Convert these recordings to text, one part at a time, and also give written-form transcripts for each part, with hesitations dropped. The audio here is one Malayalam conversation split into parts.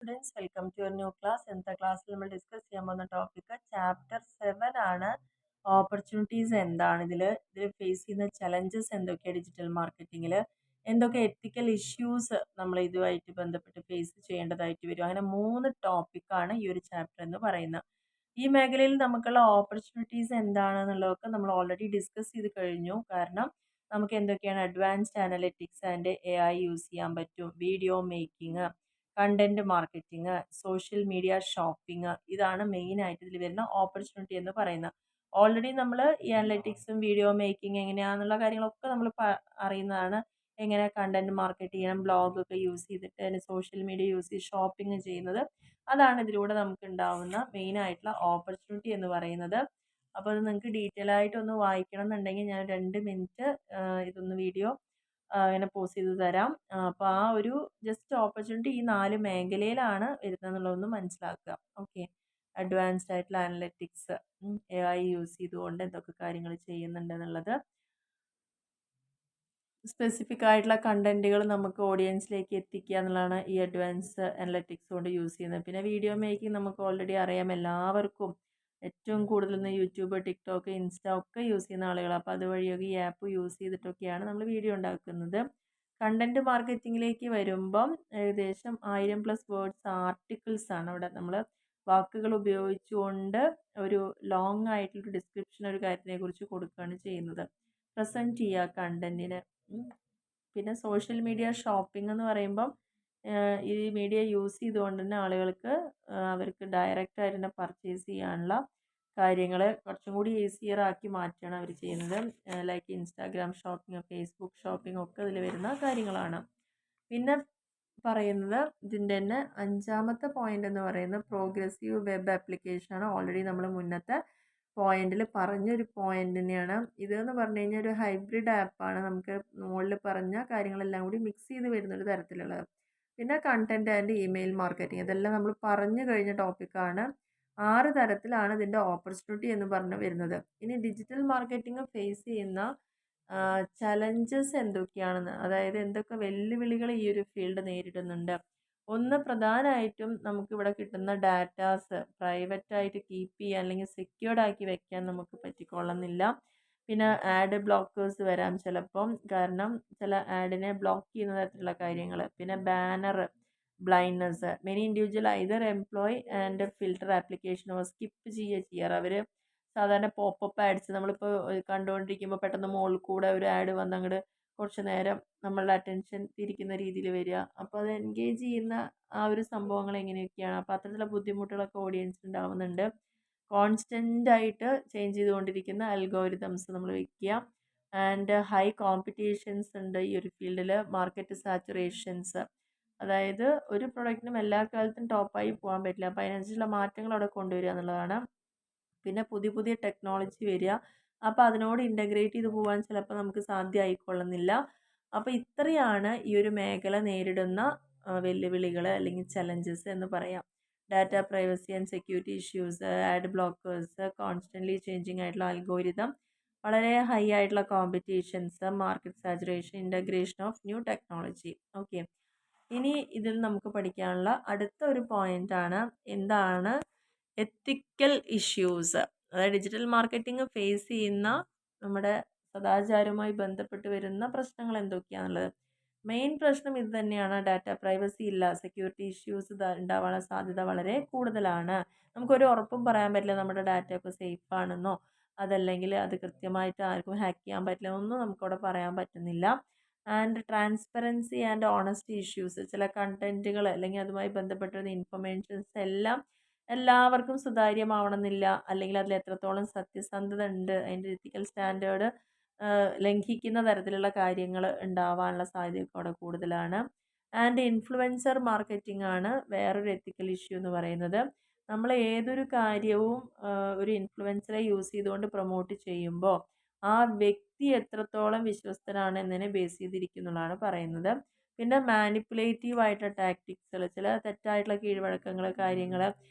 Students, welcome to your new class. ഇന്നത്തെ ക്ലാസ്സിൽ നമ്മൾ ഡിസ്കസ് ചെയ്യാൻ പോകുന്ന ടോപ്പിക് ചാപ്റ്റർ 7 ആണ്. ഓപ്പർച്യൂണിറ്റീസ് എന്താണ്, ഇതിൽ ഫേസ് ചെയ്യുന്ന ചലഞ്ചസ് എന്തൊക്കെയാണ്, ഡിജിറ്റൽ മാർക്കറ്റിങ്ങിൽ എന്തൊക്കെ എത്തിക്കൽ ഇഷ്യൂസ് നമ്മൾ ഇതുമായിട്ട് ബന്ധപ്പെട്ട് ഫേസ് ചെയ്യേണ്ടതായിട്ട് വരും. അങ്ങനെ 3 ടോപ്പിക്കാണ് ഈ ഒരു ചാപ്റ്റർ എന്ന് പറയുന്നത്. ഈ മേഖലയിൽ നമുക്കുള്ള ഓപ്പർച്യൂണിറ്റീസ് എന്താണെന്നുള്ളതൊക്കെ നമ്മൾ ഓൾറെഡി ഡിസ്കസ് ചെയ്ത് കഴിഞ്ഞു. കാരണം നമുക്ക് എന്തൊക്കെയാണ് advanced analytics and AI use ചെയ്യാൻ പറ്റും, video making, content marketing, social media shopping, ഇതാണ് മെയിൻ ആയിട്ട് ഇതിൽ വരുന്ന ഓപ്പർച്യൂണിറ്റി എന്ന് പറയുന്നത്. ഓൾറെഡി നമ്മൾ ഈ അനലിറ്റിക്സും വീഡിയോ മേക്കിംഗ് എങ്ങനെയാണെന്നുള്ള കാര്യങ്ങളൊക്കെ നമ്മൾ അറിയുന്നതാണ്. എങ്ങനെ കണ്ടന്റ് മാർക്കറ്റ് ചെയ്യണം, ബ്ലോഗ് ഒക്കെ യൂസ് ചെയ്തിട്ട് അതിന് സോഷ്യൽ മീഡിയ യൂസ് ചെയ്ത് ഷോപ്പിംഗ് ചെയ്യുന്നത്, അതാണ് ഇതിലൂടെ നമുക്ക് ഉണ്ടാവുന്ന മെയിൻ ആയിട്ടുള്ള ഓപ്പർച്യൂണിറ്റി എന്ന് പറയുന്നത്. അപ്പോൾ അത് നിങ്ങൾക്ക് ഡീറ്റെയിൽ ആയിട്ട് ഒന്ന് വായിക്കണം എന്നുണ്ടെങ്കിൽ ഞാൻ 2 മിനിറ്റ് ഇതൊന്ന് വീഡിയോ ഇങ്ങനെ പോസ്റ്റ് ചെയ്ത് തരാം. അപ്പോൾ ആ ഒരു ജസ്റ്റ് ഓപ്പർച്യൂണിറ്റി ഈ 4 മേഖലയിലാണ് വരുന്നത് എന്നുള്ളതൊന്ന് മനസ്സിലാക്കുക. ഓക്കെ, അഡ്വാൻസ്ഡ് ആയിട്ടുള്ള അനലറ്റിക്സ്, AI യൂസ് ചെയ്തുകൊണ്ട് എന്തൊക്കെ കാര്യങ്ങൾ ചെയ്യുന്നുണ്ട് എന്നുള്ളത്, സ്പെസിഫിക് ആയിട്ടുള്ള കണ്ടന്റുകൾ നമുക്ക് ഓഡിയൻസിലേക്ക് എത്തിക്കുക എന്നുള്ളതാണ് ഈ അഡ്വാൻസ് അനലറ്റിക്സ് കൊണ്ട് യൂസ് ചെയ്യുന്നത്. പിന്നെ വീഡിയോ മേക്കിംഗ് നമുക്ക് ഓൾറെഡി അറിയാം, എല്ലാവർക്കും ഏറ്റവും കൂടുതൽ ഇന്ന് യൂട്യൂബ്, ടിക്ടോക്ക്, ഇൻസ്റ്റ ഒക്കെ യൂസ് ചെയ്യുന്ന ആളുകൾ. അപ്പോൾ അതുവഴിയൊക്കെ ഈ ആപ്പ് യൂസ് ചെയ്തിട്ടൊക്കെയാണ് നമ്മൾ വീഡിയോ ഉണ്ടാക്കുന്നത്. കണ്ടന്റ് മാർക്കറ്റിങ്ങിലേക്ക് വരുമ്പം ഏകദേശം 1000+ വേർഡ്സ് ആർട്ടിക്കിൾസ് ആണ് അവിടെ നമ്മൾ വാക്കുകൾ ഉപയോഗിച്ചുകൊണ്ട് ഒരു ലോങ് ആയിട്ടുള്ള ഡിസ്ക്രിപ്ഷൻ ഒരു കാര്യത്തിനെ കുറിച്ച് കൊടുക്കുകയാണ് ചെയ്യുന്നത്, പ്രസൻറ്റ് ചെയ്യുക കണ്ടന്റിന്. പിന്നെ സോഷ്യൽ മീഡിയ ഷോപ്പിംഗ് എന്ന് പറയുമ്പം ഈ മീഡിയ യൂസ് ചെയ്തുകൊണ്ട് തന്നെ ആളുകൾക്ക് അവർക്ക് ഡയറക്റ്റ് ആയിട്ട് തന്നെ പർച്ചേസ് ചെയ്യാനുള്ള കാര്യങ്ങൾ കുറച്ചും കൂടി ഈസിയർ ആക്കി മാറ്റുകയാണ് അവർ ചെയ്യുന്നത്. Like Instagram shopping, Facebook shopping ഒക്കെ ഇതിൽ വരുന്ന കാര്യങ്ങളാണ്. പിന്നെ പറയുന്നത് ഇതിൻ്റെ തന്നെ 5ാമത്തെ പോയിന്റ് എന്ന് പറയുന്നത് പ്രോഗ്രസീവ് വെബ് ആപ്ലിക്കേഷൻ ആണ്. ഓൾറെഡി നമ്മൾ മുന്നത്തെ പോയിന്റിൽ പറഞ്ഞൊരു പോയിന്റ് തന്നെയാണ് ഇതെന്ന് പറഞ്ഞു കഴിഞ്ഞാൽ. ഒരു ഹൈബ്രിഡ് ആപ്പാണ്, നമുക്ക് മുകളിൽ പറഞ്ഞ കാര്യങ്ങളെല്ലാം കൂടി മിക്സ് ചെയ്ത് വരുന്നൊരു തരത്തിലുള്ളത്. പിന്നെ കണ്ടന്റ് ആൻഡ് ഇമെയിൽ മാർക്കറ്റിംഗ്, ഇതെല്ലാം നമ്മൾ പറഞ്ഞു കഴിഞ്ഞ ടോപ്പിക്കാണ്. 6 തരത്തിലാണ് ഇതിൻ്റെ ഓപ്പർച്യൂണിറ്റി എന്ന് പറഞ്ഞു വരുന്നത്. ഇനി ഡിജിറ്റൽ മാർക്കറ്റിംഗ് ഫേസ് ചെയ്യുന്ന ചലഞ്ചസ് എന്തൊക്കെയാണെന്ന്, അതായത് എന്തൊക്കെ വെല്ലുവിളികൾ ഈ ഒരു ഫീൽഡ് നേരിടുന്നുണ്ട്. ഒന്ന്, പ്രധാനമായിട്ടും നമുക്കിവിടെ കിട്ടുന്ന ഡാറ്റാസ് പ്രൈവറ്റായിട്ട് കീപ്പ് ചെയ്യാൻ അല്ലെങ്കിൽ സെക്യൂർഡ് ആക്കി വെക്കാൻ നമുക്ക് പറ്റിക്കൊള്ളുന്നില്ല. പിന്നെ ആഡ് ബ്ലോക്കേഴ്സ് വരാം ചിലപ്പം, കാരണം ചില ആഡിനെ ബ്ലോക്ക് ചെയ്യുന്ന തരത്തിലുള്ള കാര്യങ്ങൾ. പിന്നെ banner blindness, many individual either employ and filter application or skip ചെയ്യാറ്. അവർ സാധാരണ പോപ്പപ്പ് ആഡ്സ് നമ്മളിപ്പോൾ കണ്ടുകൊണ്ടിരിക്കുമ്പോൾ പെട്ടെന്ന് മുകളിൽ കൂടെ ഒരു ആഡ് വന്ന് അങ്ങോട്ട് കുറച്ച് നേരം നമ്മളുടെ അറ്റൻഷൻ തിരിക്കുന്ന രീതിയിൽ വരിക. അപ്പോൾ അത് എൻഗേജ് ചെയ്യുന്ന ആ ഒരു സംഭവങ്ങൾ എങ്ങനെയൊക്കെയാണ്, അപ്പോൾ അത്തരത്തിലുള്ള ബുദ്ധിമുട്ടുകളൊക്കെ ഓഡിയൻസ് ഉണ്ടാവുന്നുണ്ട്. കോൺസ്റ്റൻ്റ് ആയിട്ട് ചേഞ്ച് ചെയ്തുകൊണ്ടിരിക്കുന്ന അൽഗോരിതംസ് നമ്മൾ വയ്ക്കുക. ആൻഡ് ഹൈ കോമ്പറ്റീഷൻസ് ഉണ്ട് ഈ ഒരു ഫീൽഡിൽ. മാർക്കറ്റ് സാച്ചുറേഷൻസ്, അതായത് ഒരു പ്രൊഡക്റ്റിനും എല്ലാ കാലത്തും ടോപ്പായി പോകാൻ പറ്റില്ല, അപ്പോൾ അതിനനുസരിച്ചുള്ള മാറ്റങ്ങൾ അവിടെ കൊണ്ടുവരിക എന്നുള്ളതാണ്. പിന്നെ പുതിയ പുതിയ ടെക്നോളജി വരിക, അപ്പോൾ അതിനോട് ഇൻ്റഗ്രേറ്റ് ചെയ്ത് പോകാൻ ചിലപ്പോൾ നമുക്ക് സാധ്യമായിക്കൊള്ളുന്നില്ല. അപ്പോൾ ഇത്രയാണ് ഈ ഒരു മേഖല നേരിടുന്ന വെല്ലുവിളികൾ അല്ലെങ്കിൽ ചലഞ്ചസ് എന്ന് പറയാം. Data privacy and security issues, add blockers, constantly changing ആയിട്ടുള്ള അൽഗോരിതം, വളരെ ഹൈ ആയിട്ടുള്ള competitions, market saturation, integration of new technology. Okay, ഇനി ഇതിൽ നമുക്ക് പഠിക്കാനുള്ള അടുത്ത ഒരു പോയിൻ്റാണ് എന്താണ് എത്തിക്കൽ ഇഷ്യൂസ്. അതായത് ഡിജിറ്റൽ മാർക്കറ്റിംഗ് ഫേസ് ചെയ്യുന്ന നമ്മുടെ സദാചാരവുമായി ബന്ധപ്പെട്ട് വരുന്ന പ്രശ്നങ്ങൾ എന്തൊക്കെയാണുള്ളത്. മെയിൻ പ്രശ്നം ഇത് തന്നെയാണ്, ഡാറ്റ പ്രൈവസി ഇല്ല, സെക്യൂരിറ്റി ഇഷ്യൂസ് ഉണ്ടാവാനുള്ള സാധ്യത വളരെ കൂടുതലാണ്. നമുക്കൊരു ഉറപ്പും പറയാൻ പറ്റില്ല നമ്മുടെ ഡാറ്റ ഒക്കെ സേഫ് ആണെന്നോ, അതല്ലെങ്കിൽ അത് കൃത്യമായിട്ട് ആർക്കും ഹാക്ക് ചെയ്യാൻ പറ്റില്ല, ഒന്നും നമുക്കവിടെ പറയാൻ പറ്റുന്നില്ല. And transparency and honesty issues, ചില കണ്ടന്റുകൾ അല്ലെങ്കിൽ അതുമായി ബന്ധപ്പെട്ടിരുന്ന ഇൻഫർമേഷൻസ് എല്ലാം എല്ലാവർക്കും സുതാര്യമാവണമെന്നില്ല, അല്ലെങ്കിൽ അതിൽ എത്രത്തോളം സത്യസന്ധത ഉണ്ട്, അതിൻ്റെ എത്തിക്കൽ സ്റ്റാൻഡേർഡ് ലംഘിക്കുന്ന തരത്തിലുള്ള കാര്യങ്ങൾ ഉണ്ടാവാനുള്ള സാധ്യതയൊക്കെ അവിടെ കൂടുതലാണ്. ആൻഡ് ഇൻഫ്ലുവൻസർ മാർക്കറ്റിംഗ് ആണ് വേറൊരു എത്തിക്കൽ ഇഷ്യൂ എന്ന് പറയുന്നത്. നമ്മൾ ഏതൊരു കാര്യവും ഒരു ഇൻഫ്ലുവൻസറെ യൂസ് ചെയ്തുകൊണ്ട് പ്രൊമോട്ട് ചെയ്യുമ്പോൾ ആ വ്യക്തി എത്രത്തോളം വിശ്വസ്തനാണ് എന്നതിനെ ബേസ് ചെയ്തിരിക്കുന്നുള്ളതാണ് പറയുന്നത്. പിന്നെ മാനിപ്പുലേറ്റീവ് ആയിട്ടുള്ള ടാക്ടിക്സുകൾ, ചില തെറ്റായിട്ടുള്ള കീഴ്വഴക്കങ്ങൾ, കാര്യങ്ങൾ,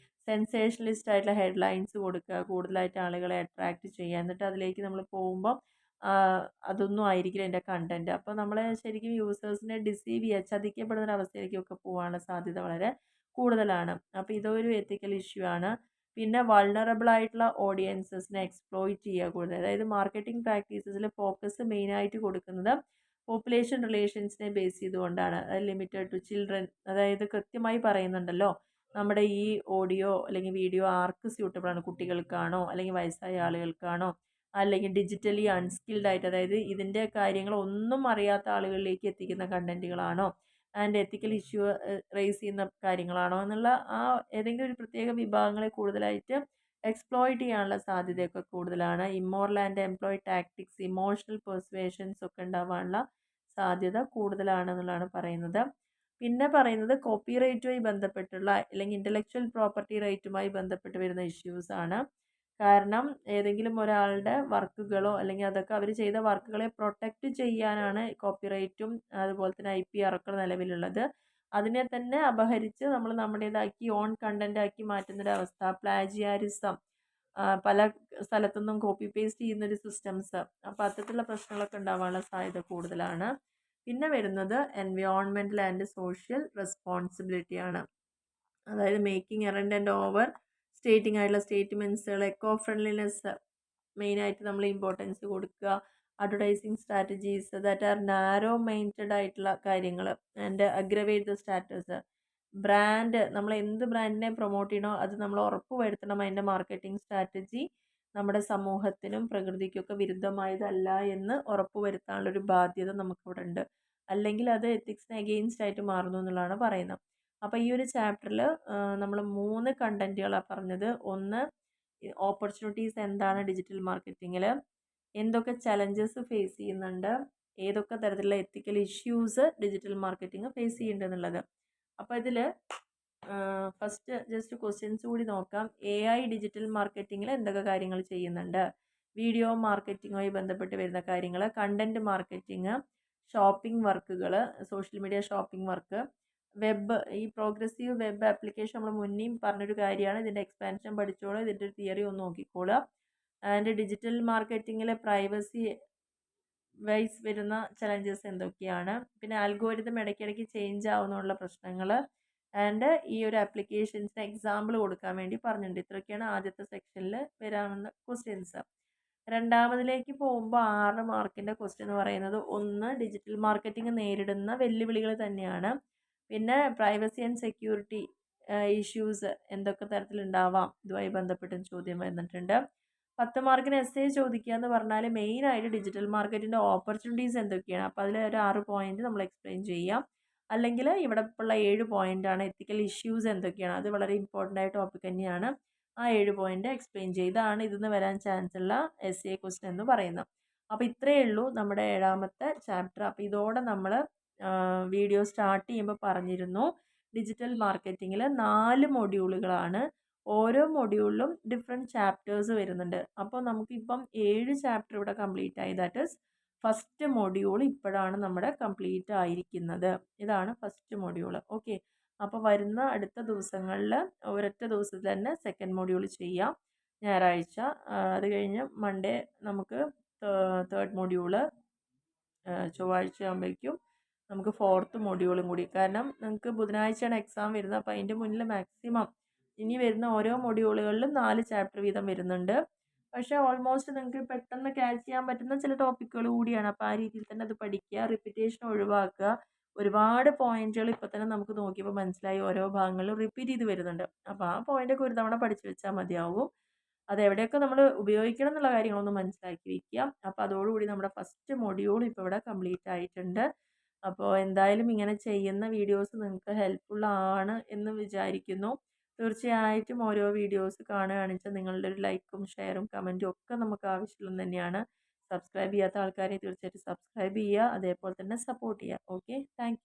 സെൻസേഷണലിസ്റ്റ് ആയിട്ടുള്ള ഹെഡ്ലൈൻസ് കൊടുക്കുക, കൂടുതലായിട്ട് ആളുകളെ അട്രാക്റ്റ് ചെയ്യുക, എന്നിട്ട് അതിലേക്ക് നമ്മൾ പോകുമ്പോൾ അതൊന്നും ആയിരിക്കില്ല എൻ്റെ കണ്ടൻറ്റ്. അപ്പോൾ നമ്മൾ ശരിക്കും യൂസേഴ്സിനെ ഡിസീവ് ചെയ്യുക, ചതിക്കപ്പെടുന്ന ഒരു അവസ്ഥയിലേക്കൊക്കെ പോകാനുള്ള സാധ്യത വളരെ കൂടുതലാണ്. അപ്പോൾ ഇതൊരു എത്തിക്കൽ ഇഷ്യൂ ആണ്. പിന്നെ വൾണറബിൾ ആയിട്ടുള്ള ഓഡിയൻസസിനെ എക്സ്പ്ലോയിറ്റ് ചെയ്യുക കൂടുതൽ. അതായത് മാർക്കറ്റിംഗ് പ്രാക്ടീസസിൽ ഫോക്കസ് മെയിനായിട്ട് കൊടുക്കുന്നത് പോപ്പുലേഷൻ റിലേഷൻസിനെ ബേസ് ചെയ്തുകൊണ്ടാണ്. ലിമിറ്റഡ് ടു ചിൽഡ്രൻ, അതായത് കൃത്യമായി പറയുന്നുണ്ടല്ലോ നമ്മുടെ ഈ ഓഡിയോ അല്ലെങ്കിൽ വീഡിയോ ആർക്ക് സ്യൂട്ടബിൾ ആണ്, കുട്ടികൾക്കാണോ അല്ലെങ്കിൽ വയസ്സായ ആളുകൾക്കാണോ അല്ലെങ്കിൽ ഡിജിറ്റലി അൺസ്കിൽഡ് ആയിട്ട്, അതായത് ഇതിൻ്റെ കാര്യങ്ങൾ ഒന്നും അറിയാത്ത ആളുകളിലേക്ക് എത്തിക്കുന്ന കണ്ടന്റുകളാണോ ആൻഡ് എത്തിക്കൽ ഇഷ്യൂ റേസ് ചെയ്യുന്ന കാര്യങ്ങളാണോ എന്നുള്ള ആ ഏതെങ്കിലും ഒരു പ്രത്യേക വിഭാഗങ്ങളെ കൂടുതലായിട്ട് എക്സ്പ്ലോയിറ്റ് ചെയ്യാനുള്ള സാധ്യതയൊക്കെ കൂടുതലാണ്. Immoral and employ tactics, emotional persuasions ഒക്കെ ഉണ്ടാവാനുള്ള സാധ്യത കൂടുതലാണെന്നുള്ളതാണ് പറയുന്നത്. പിന്നെ പറയുന്നത് കോപ്പിറൈറ്റുമായി ബന്ധപ്പെട്ടുള്ള അല്ലെങ്കിൽ ഇൻ്റലക്ച്വൽ പ്രോപ്പർട്ടി റൈറ്റുമായി ബന്ധപ്പെട്ട് വരുന്ന ഇഷ്യൂസ് ആണ്. കാരണം ഏതെങ്കിലും ഒരാളുടെ വർക്കുകളോ അല്ലെങ്കിൽ അതൊക്കെ അവർ ചെയ്ത വർക്കുകളെ പ്രൊട്ടക്റ്റ് ചെയ്യാനാണ് കോപ്പിറൈറ്റും അതുപോലെ തന്നെ IP അറക്കൾ നിലവിലുള്ളത്. അതിനെ തന്നെ അപഹരിച്ച് നമ്മൾ നമ്മുടേതാക്കി ഓൺ കണ്ടന്റ് ആക്കി മാറ്റുന്നൊരവസ്ഥ, പ്ലാജിയാരിസം, പല സ്ഥലത്തുനിന്നും കോപ്പി പേസ്റ്റ് ചെയ്യുന്നൊരു സിസ്റ്റംസ്, അപ്പോൾ അത്തരത്തിലുള്ള പ്രശ്നങ്ങളൊക്കെ ഉണ്ടാവാനുള്ള സാധ്യത കൂടുതലാണ്. പിന്നെ വരുന്നത് എൻവയോൺമെൻറ്റൽ ആൻഡ് സോഷ്യൽ റെസ്പോൺസിബിലിറ്റി ആണ്. അതായത് മേക്കിംഗ് എറൻഡ് ആൻഡ് ഓവർ സ്റ്റേറ്റിംഗ് ആയിട്ടുള്ള സ്റ്റേറ്റ്മെൻറ്റ്സുകൾ, എക്കോ ഫ്രണ്ട്ലിനെസ് മെയിനായിട്ട് നമ്മൾ ഇമ്പോർട്ടൻസ് കൊടുക്കുക, advertising strategies that are narrow minded ആയിട്ടുള്ള കാര്യങ്ങൾ and aggravate the status. Brand, നമ്മൾ എന്ത് ബ്രാൻഡിനെ പ്രൊമോട്ട് ചെയ്യണോ അത് നമ്മൾ ഉറപ്പ് വരുത്തണം അതിൻ്റെ മാർക്കറ്റിംഗ് സ്ട്രാറ്റജി നമ്മുടെ സമൂഹത്തിനും പ്രകൃതിക്കൊക്കെ വിരുദ്ധമായതല്ല എന്ന് ഉറപ്പ് വരുത്താനുള്ളൊരു ബാധ്യത നമുക്കിവിടെ ഉണ്ട്. അല്ലെങ്കിൽ അത് എത്തിക്സിന് അഗെയിൻസ്റ്റ് ആയിട്ട് മാറുന്നു എന്നുള്ളതാണ് പറയുന്നത്. അപ്പോൾ ഈ ഒരു ചാപ്റ്ററിൽ നമ്മൾ 3 കണ്ടന്റുകളാണ് പറഞ്ഞത്. ഒന്ന്, ഓപ്പർച്യൂണിറ്റീസ് എന്താണ് ഡിജിറ്റൽ മാർക്കറ്റിങ്ങിൽ, എന്തൊക്കെ ചലഞ്ചസ് ഫേസ് ചെയ്യുന്നുണ്ട്, ഏതൊക്കെ തരത്തിലുള്ള ethical issues digital marketing face ചെയ്യുന്നുണ്ടെന്നുള്ളത്. അപ്പോൾ ഇതിൽ ഫസ്റ്റ് ജസ്റ്റ് ക്വസ്റ്റ്യൻസ് കൂടി നോക്കാം. AI ഡിജിറ്റൽ മാർക്കറ്റിങ്ങിൽ എന്തൊക്കെ കാര്യങ്ങൾ ചെയ്യുന്നുണ്ട്, വീഡിയോ മാർക്കറ്റിങ്ങുമായി ബന്ധപ്പെട്ട് വരുന്ന കാര്യങ്ങൾ, കണ്ടന്റ് മാർക്കറ്റിംഗ്, ഷോപ്പിംഗ് വർക്കുകൾ, social media shopping work, web, ഈ പ്രോഗ്രസീവ് വെബ് ആപ്ലിക്കേഷൻ നമ്മൾ മുന്നേയും പറഞ്ഞൊരു കാര്യമാണ്. ഇതിൻ്റെ എക്സ്പാൻഷൻ പഠിച്ചോളൂ, ഇതിൻ്റെ ഒരു തിയറി ഒന്ന് നോക്കിക്കോളുക. ആൻഡ് ഡിജിറ്റൽ മാർക്കറ്റിങ്ങിലെ പ്രൈവസി വൈസ് വരുന്ന ചലഞ്ചസ് എന്തൊക്കെയാണ്, പിന്നെ ആൽഗോരിതം ഇടയ്ക്കിടയ്ക്ക് ചേഞ്ച് ആവുന്നുള്ള പ്രശ്നങ്ങൾ, ആൻഡ് ഈ ഒരു ആപ്ലിക്കേഷൻസിന് എക്സാമ്പിൾ കൊടുക്കാൻ വേണ്ടി പറഞ്ഞിട്ടുണ്ട്. ഇത്രയൊക്കെയാണ് ആദ്യത്തെ സെക്ഷനിൽ വരാവുന്ന ക്വസ്റ്റ്യൻസ്. രണ്ടാമതിലേക്ക് പോകുമ്പോൾ 6 മാർക്കിൻ്റെ ക്വസ്റ്റ്യൻ എന്ന് പറയുന്നത്, ഒന്ന്, ഡിജിറ്റൽ മാർക്കറ്റിംഗ് നേരിടുന്ന വെല്ലുവിളികൾ തന്നെയാണ്. പിന്നെ പ്രൈവസി ആൻഡ് സെക്യൂരിറ്റി ഇഷ്യൂസ് എന്തൊക്കെ തരത്തിലുണ്ടാവാം, ഇതുമായി ബന്ധപ്പെട്ടും ചോദ്യം വന്നിട്ടുണ്ട്. 10 മാർക്കിന് എസ്സേ ചോദിക്കുക എന്ന് പറഞ്ഞാൽ മെയിനായിട്ട് ഡിജിറ്റൽ മാർക്കറ്റിൻ്റെ ഓപ്പർച്യൂണിറ്റീസ് എന്തൊക്കെയാണ്, അപ്പോൾ അതിൽ ഒരു 6 പോയിന്റ് നമ്മൾ എക്സ്പ്ലെയിൻ ചെയ്യാം. അല്ലെങ്കിൽ ഇവിടെ ഉള്ള 7 പോയിൻ്റാണ് എത്തിക്കൽ ഇഷ്യൂസ് എന്തൊക്കെയാണ്, അത് വളരെ ഇമ്പോർട്ടൻ്റ് ആയ ടോപ്പിക് തന്നെയാണ്. ആ 7 പോയിന്റ് എക്സ്പ്ലെയിൻ ചെയ്താണ് ഇതിന്ന് വരാൻ ചാൻസ് ഉള്ള എസ്സേ ക്വസ്റ്റ്യൻ എന്ന് പറയുന്നത്. അപ്പോൾ ഇത്രയേ ഉള്ളൂ നമ്മുടെ 7ാമത്തെ ചാപ്റ്റർ. അപ്പോൾ ഇതോടെ നമ്മൾ വീഡിയോ സ്റ്റാർട്ട് ചെയ്യുമ്പോൾ പറഞ്ഞിരുന്നു ഡിജിറ്റൽ മാർക്കറ്റിങ്ങിൽ 4 മൊഡ്യൂളുകളാണ്. ഓരോ മൊഡ്യൂളിലും ഡിഫറെൻറ്റ് ചാപ്റ്റേഴ്സ് വരുന്നുണ്ട്. അപ്പോൾ നമുക്കിപ്പം 7 ചാപ്റ്റർ ഇവിടെ കംപ്ലീറ്റ് ആയി. ദാറ്റ് ഈസ് ഫസ്റ്റ് മൊഡ്യൂൾ ഇപ്പോഴാണ് നമ്മുടെ കംപ്ലീറ്റ് ആയിരിക്കുന്നത്. ഇതാണ് ഫസ്റ്റ് മൊഡ്യൂൾ. ഓക്കെ, അപ്പോൾ വരുന്ന അടുത്ത ദിവസങ്ങളിൽ ഒരൊറ്റ ദിവസത്തിൽ തന്നെ സെക്കൻഡ് മൊഡ്യൂൾ ചെയ്യാം, ഞായറാഴ്ച. അത് കഴിഞ്ഞ് മൺഡേ നമുക്ക് തേർഡ് മൊഡ്യൂള്, ചൊവ്വാഴ്ച ആകുമ്പോഴേക്കും നമുക്ക് ഫോർത്ത് മൊഡ്യൂളും കൂടി. കാരണം നിങ്ങൾക്ക് ബുധനാഴ്ചയാണ് എക്സാം വരുന്നത്. അപ്പോൾ അതിൻ്റെ മുന്നിൽ മാക്സിമം ഇനി വരുന്ന ഓരോ മൊഡ്യൂളുകളിലും 4 ചാപ്റ്റർ വീതം വരുന്നുണ്ട്. പക്ഷേ ഓൾമോസ്റ്റ് നിങ്ങൾക്ക് പെട്ടെന്ന് ക്യാച്ച് ചെയ്യാൻ പറ്റുന്ന ചില ടോപ്പിക്കുകൾ കൂടിയാണ്. അപ്പോൾ ആ രീതിയിൽ തന്നെ അത് പഠിക്കുക, റിപ്പീറ്റേഷൻ ഒഴിവാക്കുക. ഒരുപാട് പോയിന്റുകൾ ഇപ്പോൾ തന്നെ നമുക്ക് നോക്കിയപ്പോൾ മനസ്സിലായി, ഓരോ ഭാഗങ്ങളിലും റിപ്പീറ്റ് ചെയ്ത് വരുന്നുണ്ട്. അപ്പോൾ ആ പോയിൻ്റൊക്കെ ഒരു തവണ പഠിച്ചു വെച്ചാൽ മതിയാവും. അതെവിടെയൊക്കെ നമ്മൾ ഉപയോഗിക്കണം എന്നുള്ള കാര്യങ്ങളൊന്ന് മനസ്സിലാക്കി വയ്ക്കുക. അപ്പോൾ അതോടുകൂടി നമ്മുടെ ഫസ്റ്റ് മൊഡ്യൂൾ ഇപ്പോൾ ഇവിടെ കംപ്ലീറ്റ് ആയിട്ടുണ്ട്. അപ്പോൾ എന്തായാലും ഇങ്ങനെ ചെയ്യുന്ന വീഡിയോസ് നിങ്ങൾക്ക് ഹെൽപ്ഫുൾ ആണ് എന്ന് വിചാരിക്കുന്നു. തീർച്ചയായിട്ടും ഓരോ വീഡിയോസ് കാണുകയാണെന്ന് വെച്ചാൽ നിങ്ങളുടെ ഒരു ലൈക്കും ഷെയറും കമൻറ്റും ഒക്കെ നമുക്ക് ആവശ്യമുള്ളത് തന്നെയാണ്. സബ്സ്ക്രൈബ് ചെയ്യാത്ത ആൾക്കാരെ തീർച്ചയായിട്ടും സബ്സ്ക്രൈബ് ചെയ്യുക, അതേപോലെ തന്നെ സപ്പോർട്ട് ചെയ്യുക. Okay, thank